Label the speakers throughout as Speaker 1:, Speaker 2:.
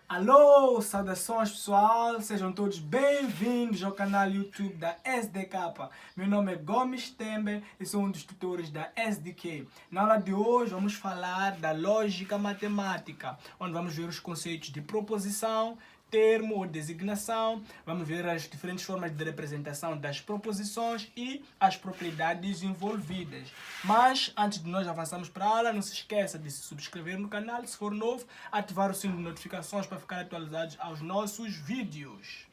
Speaker 1: Alô, saudações pessoal, sejam todos bem-vindos ao canal YouTube da SDK. Meu nome é Gomes Tembe e sou um dos tutores da SDK. Na aula de hoje vamos falar da lógica matemática, onde vamos ver os conceitos de proposição, termo ou designação, vamos ver as diferentes formas de representação das proposições e as propriedades envolvidas. Mas, antes de nós avançarmos para a aula, não se esqueça de se subscrever no canal, se for novo, ativar o sino de notificações para ficar atualizados aos nossos vídeos.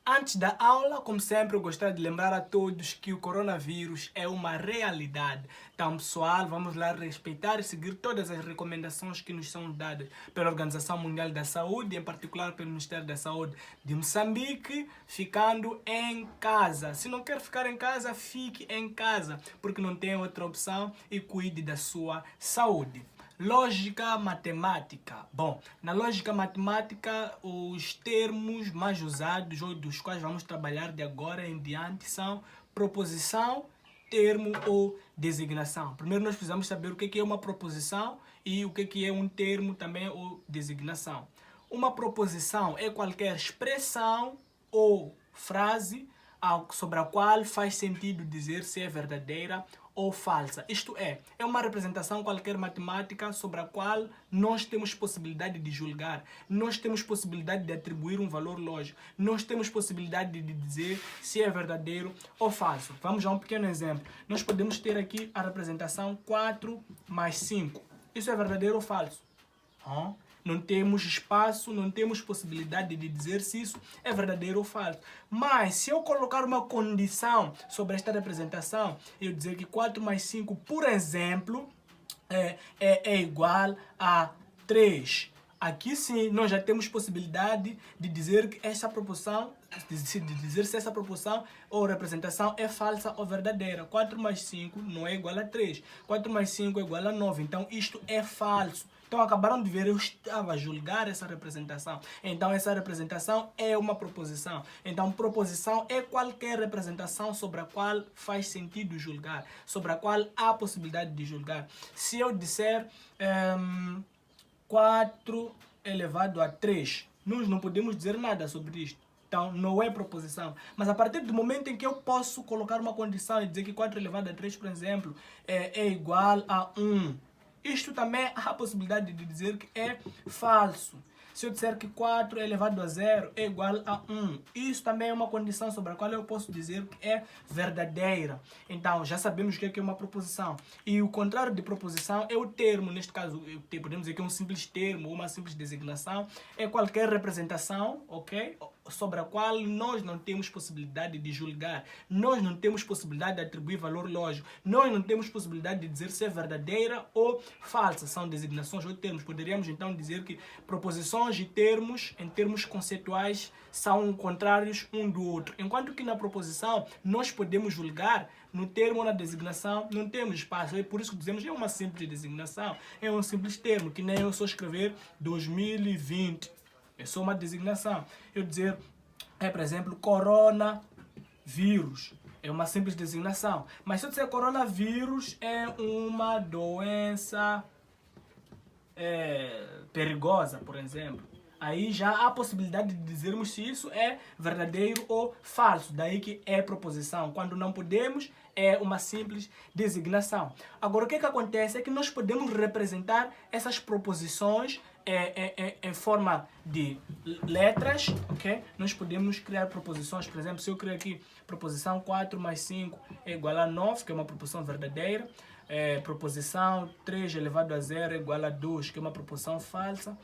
Speaker 1: Antes da aula, como sempre, eu gostaria de lembrar a todos que o coronavírus é uma realidade. Então, pessoal, vamos lá respeitar e seguir todas as recomendações que nos são dadas pela Organização Mundial da Saúde, em particular pelo Ministério da Saúde de Moçambique, ficando em casa. Se não quer ficar em casa, fique em casa, porque não tem outra opção e cuide da sua saúde. Lógica matemática. Bom, na lógica matemática, os termos mais usados, ou dos quais vamos trabalhar de agora em diante, são proposição, termo ou designação. Primeiro nós precisamos saber o que é uma proposição e o que é um termo também ou designação. Uma proposição é qualquer expressão ou frase sobre a qual faz sentido dizer se é verdadeira ou falsa. Isto é uma representação qualquer matemática sobre a qual nós temos possibilidade de julgar, nós temos possibilidade de atribuir um valor lógico, nós temos possibilidade de dizer se é verdadeiro ou falso. Vamos a um pequeno exemplo. Nós podemos ter aqui a representação 4 mais 5. Isso é verdadeiro ou falso? Não temos espaço, não temos possibilidade de dizer se isso é verdadeiro ou falso. Mas se eu colocar uma condição sobre esta representação, eu dizer que 4 mais 5, por exemplo, é igual a 3. Aqui sim, nós já temos possibilidade de dizer que essa proporção, de dizer se essa proporção ou representação é falsa ou verdadeira. 4 mais 5 não é igual a 3. 4 mais 5 é igual a 9. Então isto é falso. Então acabaram de ver, eu estava a julgar essa representação. Então essa representação é uma proposição. Então proposição é qualquer representação sobre a qual faz sentido julgar, sobre a qual há possibilidade de julgar. Se eu disser 4 elevado a 3, nós não podemos dizer nada sobre isto. Então, não é proposição. Mas a partir do momento em que eu posso colocar uma condição e dizer que 4 elevado a 3, por exemplo, é igual a 1, isto também há a possibilidade de dizer que é falso. Se eu disser que 4 elevado a 0 é igual a 1, isso também é uma condição sobre a qual eu posso dizer que é verdadeira. Então, já sabemos o que é uma proposição. E o contrário de proposição é o termo. Neste caso, podemos dizer que é um simples termo ou uma simples designação. É qualquer representação, ok? Sobre a qual nós não temos possibilidade de julgar, nós não temos possibilidade de atribuir valor lógico, nós não temos possibilidade de dizer se é verdadeira ou falsa. São designações ou termos. Poderíamos então dizer que proposições e termos, em termos conceituais, são contrários um do outro. Enquanto que na proposição nós podemos julgar, no termo ou na designação não temos espaço. É por isso que dizemos que é uma simples designação, é um simples termo, que nem eu só escrever 2020. É só uma designação. Eu dizer, por exemplo, coronavírus. É uma simples designação. Mas se eu disser coronavírus é uma doença perigosa, por exemplo, aí já há a possibilidade de dizermos se isso é verdadeiro ou falso. Daí que é proposição. Quando não podemos, é uma simples designação. Agora, o que acontece é que nós podemos representar essas proposições em forma de letras, ok? Nós podemos criar proposições, por exemplo, se eu criar aqui proposição 4 mais 5 é igual a 9, que é uma proposição verdadeira, proposição 3 elevado a 0 é igual a 2, que é uma proposição falsa.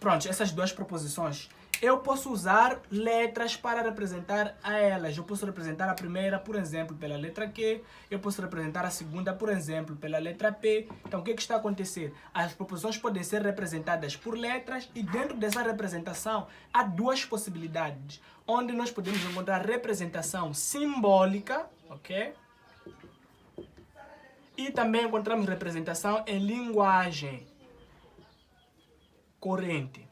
Speaker 1: Pronto, essas duas proposições. Eu posso usar letras para representar a elas. Eu posso representar a primeira, por exemplo, pela letra Q. Eu posso representar a segunda, por exemplo, pela letra P. Então, o que está a acontecer? As proposições podem ser representadas por letras e dentro dessa representação há duas possibilidades, onde nós podemos encontrar representação simbólica, ok? E também encontramos representação em linguagem corrente.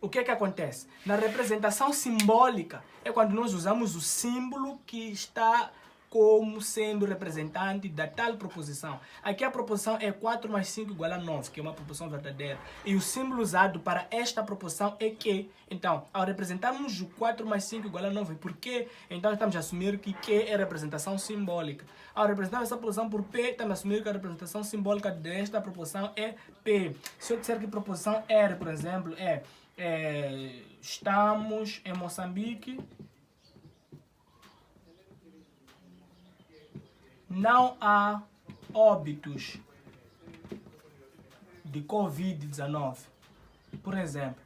Speaker 1: O que acontece? Na representação simbólica é quando nós usamos o símbolo que está como sendo representante da tal proposição. Aqui a proposição é 4 mais 5 igual a 9, que é uma proposição verdadeira. E o símbolo usado para esta proposição é que. Então, ao representarmos o 4 mais 5 igual a 9, por quê? Então estamos a assumir que Q é representação simbólica. Ao representar essa proposição por P, estamos a assumir que a representação simbólica desta proposição é P. Se eu disser que proposição R, por exemplo, estamos em Moçambique, não há óbitos de Covid-19, por exemplo.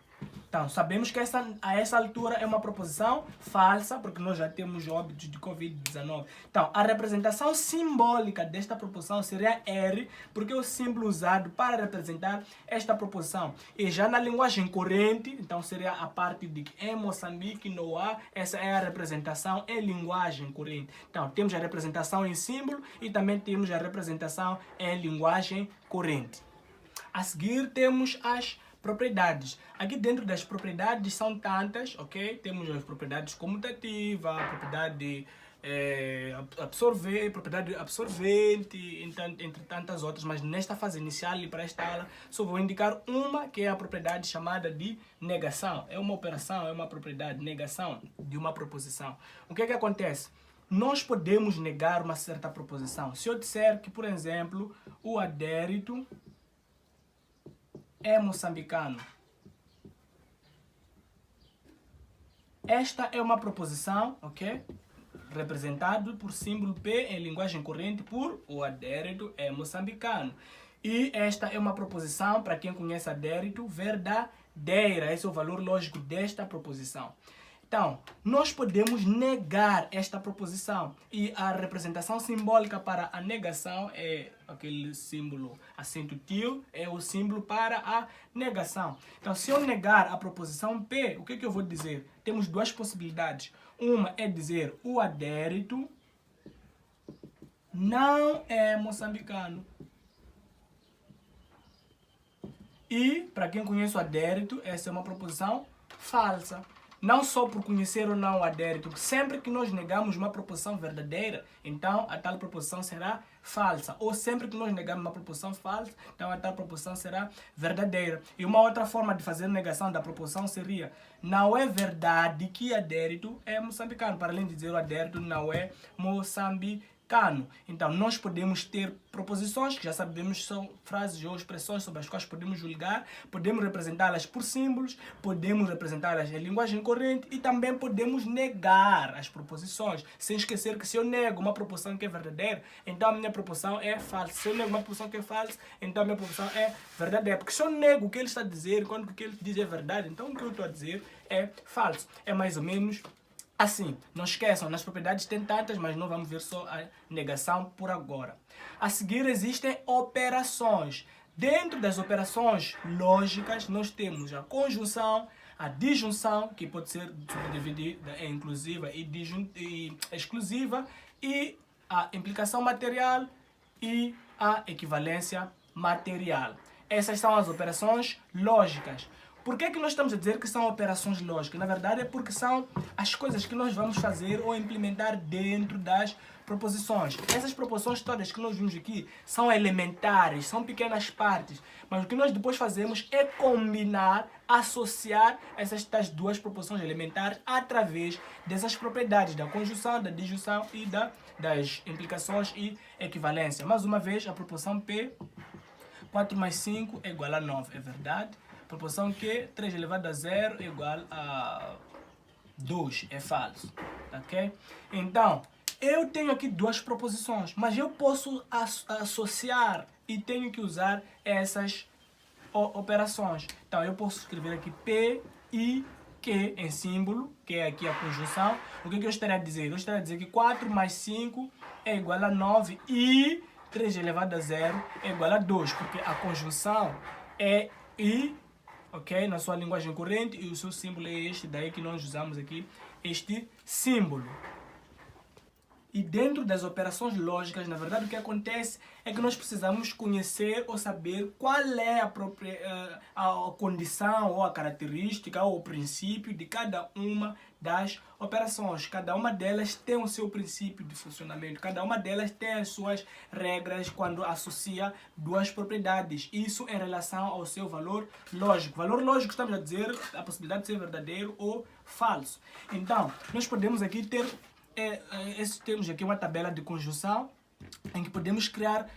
Speaker 1: Então, sabemos que a essa altura é uma proposição falsa, porque nós já temos óbitos de Covid-19. Então, a representação simbólica desta proposição seria R, porque é o símbolo usado para representar esta proposição. E já na linguagem corrente, então seria a parte de que em Moçambique não há, essa é a representação em linguagem corrente. Então, temos a representação em símbolo e também temos a representação em linguagem corrente. A seguir, temos as propriedades. Aqui dentro das propriedades são tantas, ok? Temos as propriedades comutativas, a propriedade propriedade absorvente, entre tantas outras, mas nesta fase inicial e para esta aula só vou indicar uma, que é a propriedade chamada de negação. É uma operação, é uma propriedade, negação de uma proposição. O que é que acontece? Nós podemos negar uma certa proposição. Se eu disser que, por exemplo, o adérito é moçambicano. Esta é uma proposição, ok? Representado por símbolo P em linguagem corrente por o adérito é moçambicano. E esta é uma proposição, para quem conhece adérito, verdadeira. Esse é o valor lógico desta proposição. Então, nós podemos negar esta proposição e a representação simbólica para a negação é aquele símbolo acento til, é o símbolo para a negação. Então, se eu negar a proposição P, o que eu vou dizer? Temos duas possibilidades. Uma é dizer o adérito não é moçambicano. E, para quem conhece o adérito, essa é uma proposição falsa. Não só por conhecer ou não o adérito, sempre que nós negamos uma proposição verdadeira, então a tal proposição será falsa. Ou sempre que nós negamos uma proposição falsa, então a tal proposição será verdadeira. E uma outra forma de fazer negação da proposição seria: não é verdade que adérito é moçambicano. Para além de dizer o adérito não é moçambicano. Então, nós podemos ter proposições, que já sabemos são frases ou expressões sobre as quais podemos julgar, podemos representá-las por símbolos, podemos representá-las em linguagem corrente e também podemos negar as proposições, sem esquecer que se eu nego uma proposição que é verdadeira, então a minha proposição é falsa. Se eu nego uma proposição que é falsa, então a minha proposição é verdadeira. Porque se eu nego o que ele está a dizer, quando o que ele diz é verdade, então o que eu estou a dizer é falso. É mais ou menos assim. Não esqueçam, nas propriedades tem tantas, mas não vamos ver só a negação por agora. A seguir existem operações. Dentro das operações lógicas, nós temos a conjunção, a disjunção, que pode ser subdividida em inclusiva e exclusiva, e a implicação material e a equivalência material. Essas são as operações lógicas. Por que nós estamos a dizer que são operações lógicas? Na verdade é porque são as coisas que nós vamos fazer ou implementar dentro das proposições. Essas proposições todas que nós vimos aqui são elementares, são pequenas partes. Mas o que nós depois fazemos é combinar, associar essas tais duas proposições elementares através dessas propriedades da conjunção, da disjunção e das implicações e equivalência. Mais uma vez, a proposição P, 4 mais 5 é igual a 9, é verdade? Proposição Q, 3 elevado a 0 é igual a 2, é falso, ok? Então, eu tenho aqui duas proposições, mas eu posso associar e tenho que usar essas operações. Então, eu posso escrever aqui P e Q em símbolo, que é aqui a conjunção. O que eu estaria a dizer? Eu estaria a dizer que 4 mais 5 é igual a 9 e 3 elevado a 0 é igual a 2, porque a conjunção é I, ok? Na sua linguagem corrente, e o seu símbolo é este, daí que nós usamos aqui este símbolo. E dentro das operações lógicas, na verdade, o que acontece é que nós precisamos conhecer ou saber qual é a condição ou a característica ou o princípio de cada uma das operações. Cada uma delas tem o seu princípio de funcionamento, cada uma delas tem as suas regras quando associa duas propriedades. Isso em relação ao seu valor lógico. Valor lógico, estamos a dizer a possibilidade de ser verdadeiro ou falso. Então, nós podemos aqui ter temos aqui uma tabela de conjunção em que podemos criar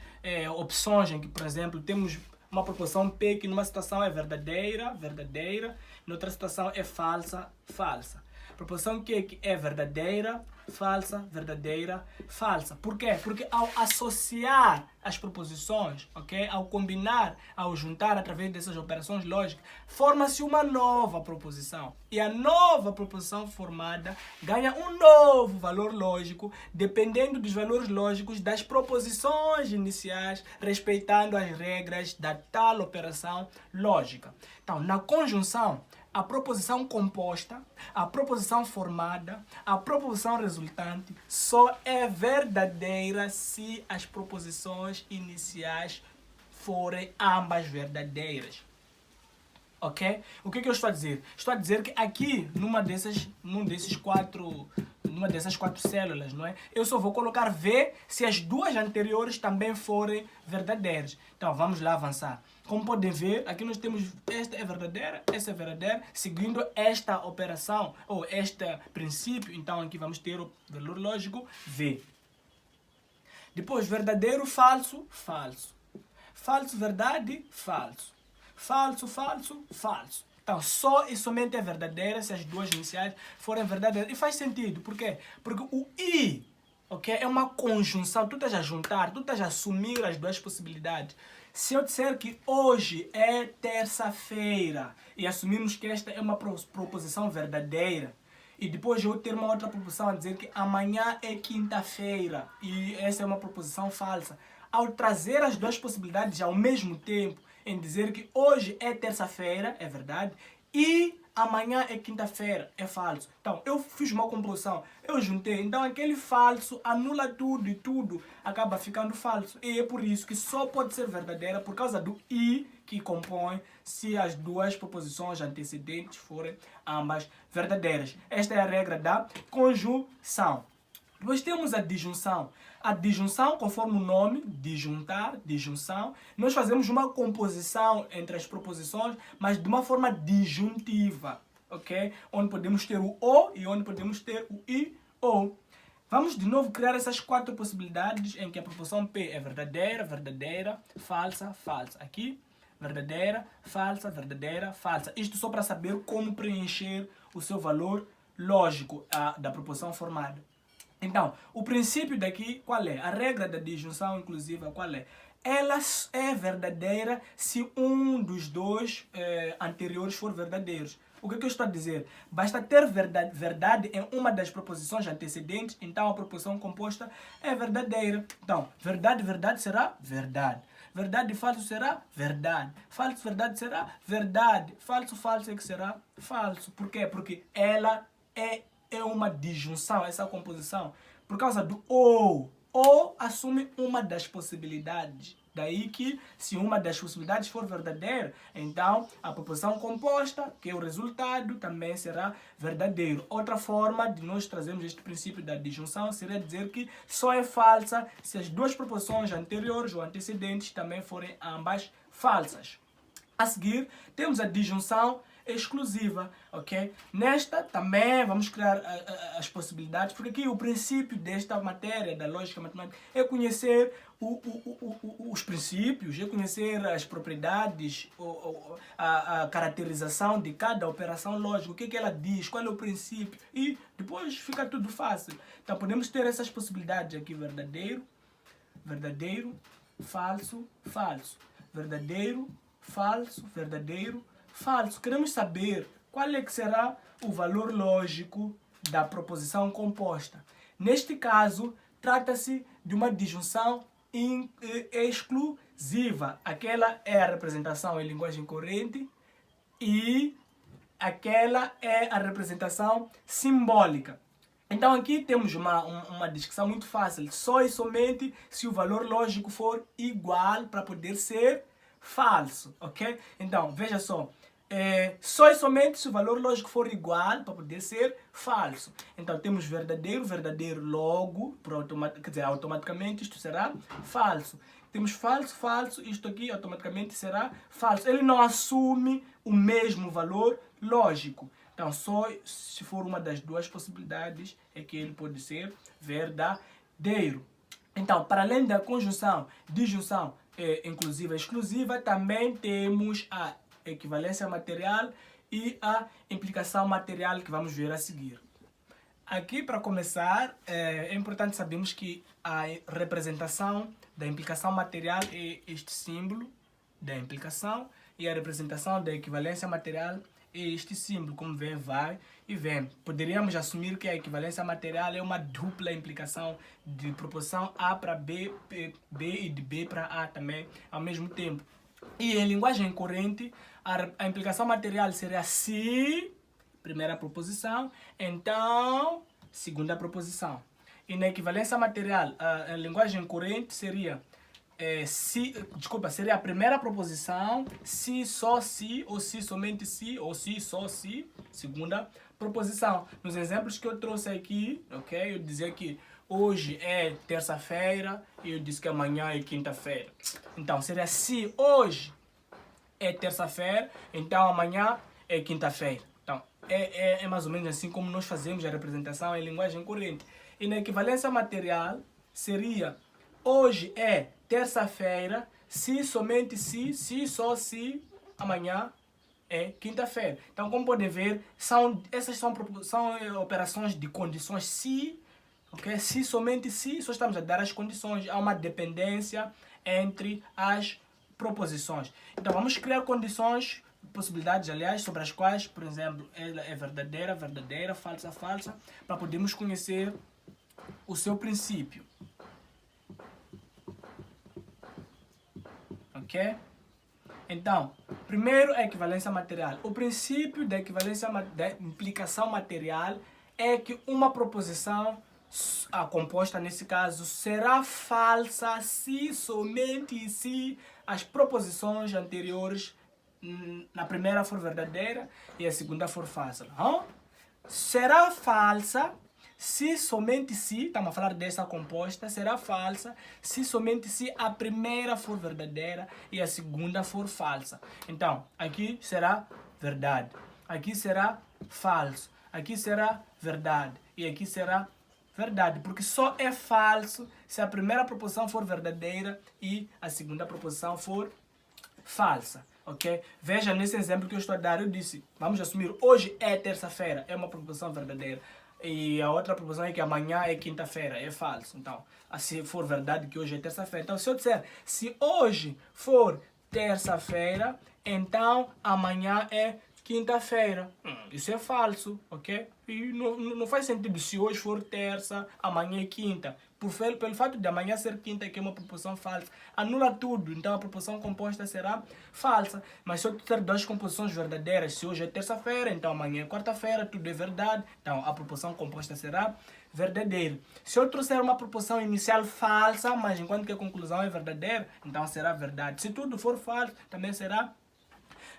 Speaker 1: opções em que, por exemplo, temos uma proposição P que numa situação é verdadeira, verdadeira, noutra situação é falsa, falsa. Proposição Q que é verdadeira, falsa, verdadeira, falsa. Por quê? Porque ao associar as proposições, ok? Ao combinar, ao juntar através dessas operações lógicas, forma-se uma nova proposição. E a nova proposição formada ganha um novo valor lógico, dependendo dos valores lógicos das proposições iniciais, respeitando as regras da tal operação lógica. Então, na conjunção, a proposição composta, a proposição formada, a proposição resultante só é verdadeira se as proposições iniciais forem ambas verdadeiras. Ok? O que eu estou a dizer? Estou a dizer que aqui, numa dessas quatro células, não é? Eu só vou colocar V se as duas anteriores também forem verdadeiras. Então, vamos lá avançar. Como podem ver, aqui nós temos esta é verdadeira, essa é verdadeira, seguindo esta operação, ou este princípio, então aqui vamos ter o valor lógico V. Depois, verdadeiro, falso, falso. Falso, verdade, falso. Falso, falso, falso. Então, só e somente é verdadeira se as duas iniciais forem verdadeiras. E faz sentido, por quê? Porque o I, ok, é uma conjunção, tu estás a juntar, tu estás a assumir as duas possibilidades. Se eu disser que hoje é terça-feira e assumirmos que esta é uma proposição verdadeira, e depois eu ter uma outra proposição a dizer que amanhã é quinta-feira e essa é uma proposição falsa, ao trazer as duas possibilidades ao mesmo tempo, em dizer que hoje é terça-feira, é verdade, e amanhã é quinta-feira, é falso. Então, eu fiz uma composição, eu juntei, então aquele falso anula tudo e tudo acaba ficando falso. E é por isso que só pode ser verdadeira por causa do I que compõe se as duas proposições antecedentes forem ambas verdadeiras. Esta é a regra da conjunção. Depois temos a disjunção. A disjunção, conforme o nome, disjuntar, disjunção, nós fazemos uma composição entre as proposições, mas de uma forma disjuntiva, ok? Onde podemos ter o O e onde podemos ter o I, O. Vamos de novo criar essas quatro possibilidades em que a proposição P é verdadeira, verdadeira, falsa, falsa. Aqui, verdadeira, falsa, falsa. Isto só para saber como preencher o seu valor lógico da proposição formada. Então, o princípio daqui, qual é? A regra da disjunção inclusiva, qual é? Ela é verdadeira se um dos dois anteriores for verdadeiros. O que eu estou a dizer? Basta ter verdade em uma das proposições antecedentes, então a proposição composta é verdadeira. Então, verdade, verdade será verdade. Verdade, falso será verdade. Falso, verdade será verdade. Falso, falso é que será falso. Por quê? Porque ela é uma disjunção, essa composição, por causa do ou. Ou assume uma das possibilidades. Daí que, se uma das possibilidades for verdadeira, então a proposição composta, que é o resultado, também será verdadeiro. Outra forma de nós trazermos este princípio da disjunção seria dizer que só é falsa se as duas proposições anteriores ou antecedentes também forem ambas falsas. A seguir, temos a disjunção exclusiva, ok? Nesta também vamos criar as possibilidades, porque aqui o princípio desta matéria, da lógica matemática, é conhecer os princípios, é conhecer as propriedades, a caracterização de cada operação lógica, o que ela diz, qual é o princípio, e depois fica tudo fácil. Então podemos ter essas possibilidades aqui, verdadeiro, verdadeiro, falso, falso, verdadeiro, falso, verdadeiro, falso. Queremos saber qual é que será o valor lógico da proposição composta. Neste caso, trata-se de uma disjunção exclusiva. Aquela é a representação em linguagem corrente e aquela é a representação simbólica. Então aqui temos uma descrição muito fácil. Só e somente se o valor lógico for igual para poder ser falso, ok? Então, veja só. Só e somente se o valor lógico for igual para poder ser falso. Então temos verdadeiro, verdadeiro, logo, quer dizer, automaticamente isto será falso. Temos falso, falso, isto aqui automaticamente será falso. Ele não assume o mesmo valor lógico. Então, só se for uma das duas possibilidades é que ele pode ser verdadeiro. Então, para além da conjunção, disjunção inclusiva e exclusiva, também temos a equivalência material e a implicação material que vamos ver a seguir. Aqui, para começar, é importante sabermos que a representação da implicação material é este símbolo da implicação e a representação da equivalência material é este símbolo, como vem, vai e vem. Poderíamos assumir que a equivalência material é uma dupla implicação de proporção A para B, B e de B para A também ao mesmo tempo. E em linguagem corrente, a implicação material seria se, primeira proposição, então, segunda proposição. E na equivalência material, a linguagem corrente seria seria a primeira proposição, se, só se, ou se, somente se, ou se, só se, segunda proposição. Nos exemplos que eu trouxe aqui, ok? Eu dizia que hoje é terça-feira e eu disse que amanhã é quinta-feira. Então, seria se hoje é terça-feira, então amanhã é quinta-feira. Então, é mais ou menos assim como nós fazemos a representação em linguagem corrente. E na equivalência material, seria hoje é terça-feira, se, somente se, só se, amanhã é quinta-feira. Então, como podem ver, essas são operações de condições se, okay? Se, somente se, só estamos a dar as condições. Há uma dependência entre as proposições. Então, vamos criar condições, possibilidades, aliás, sobre as quais, por exemplo, ela é verdadeira, verdadeira, falsa, falsa, para podermos conhecer o seu princípio. Ok? Então, primeiro a equivalência material. O princípio da equivalência da implicação material é que uma proposição composta nesse caso será falsa se somente se as proposições anteriores na primeira for verdadeira e a segunda for falsa. Não? Será falsa se somente se, estamos a falar dessa composta, será falsa se somente se a primeira for verdadeira e a segunda for falsa. Então, aqui será verdade, aqui será falso, aqui será verdade e aqui será verdade, porque só é falso se a primeira proposição for verdadeira e a segunda proposição for falsa. Ok? Veja nesse exemplo que eu estou a dar, eu disse, vamos assumir, hoje é terça-feira, é uma proposição verdadeira. E a outra proposição é que amanhã é quinta-feira, é falso. Então, se for verdade que hoje é terça-feira. Então, se eu disser, se hoje for terça-feira, então amanhã é quinta-feira. Isso é falso, ok? E não faz sentido se hoje for terça, amanhã é quinta. Pelo fato de amanhã ser quinta, que é uma proposição falsa, anula tudo. Então a proposição composta será falsa. Mas se eu ter duas composições verdadeiras, se hoje é terça-feira, então amanhã é quarta-feira, tudo é verdade. Então a proposição composta será verdadeira. Se eu trouxer uma proposição inicial falsa, mas enquanto que a conclusão é verdadeira, então será verdade. Se tudo for falso, também será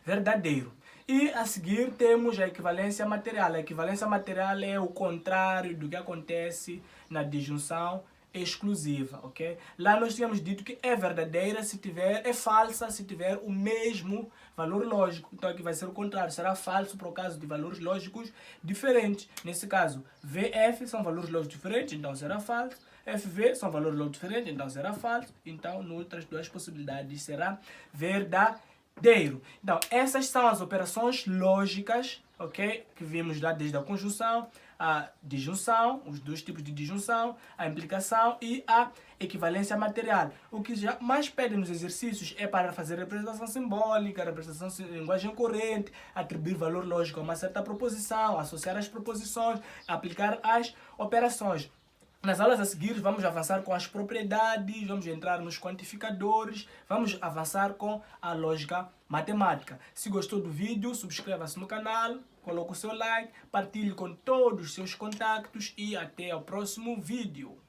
Speaker 1: verdadeiro. E a seguir temos a equivalência material. A equivalência material é o contrário do que acontece na disjunção exclusiva, ok? Lá nós tínhamos dito que é verdadeira se tiver, é falsa se tiver o mesmo valor lógico. Então aqui vai ser o contrário, será falso por causa de valores lógicos diferentes. Nesse caso, VF são valores lógicos diferentes, então será falso. FV são valores lógicos diferentes, então será falso. Então, nas outras duas possibilidades, será verdadeiro. Então, essas são as operações lógicas, ok? Que vimos lá desde a conjunção, a disjunção, os dois tipos de disjunção, a implicação e a equivalência material. O que já mais pede nos exercícios é para fazer representação simbólica, representação em linguagem corrente, atribuir valor lógico a uma certa proposição, associar as proposições, aplicar as operações. Nas aulas a seguir vamos avançar com as propriedades, vamos entrar nos quantificadores, vamos avançar com a lógica matemática. Se gostou do vídeo, subscreva-se no canal. coloque o seu like, partilhe com todos os seus contactos e até o próximo vídeo.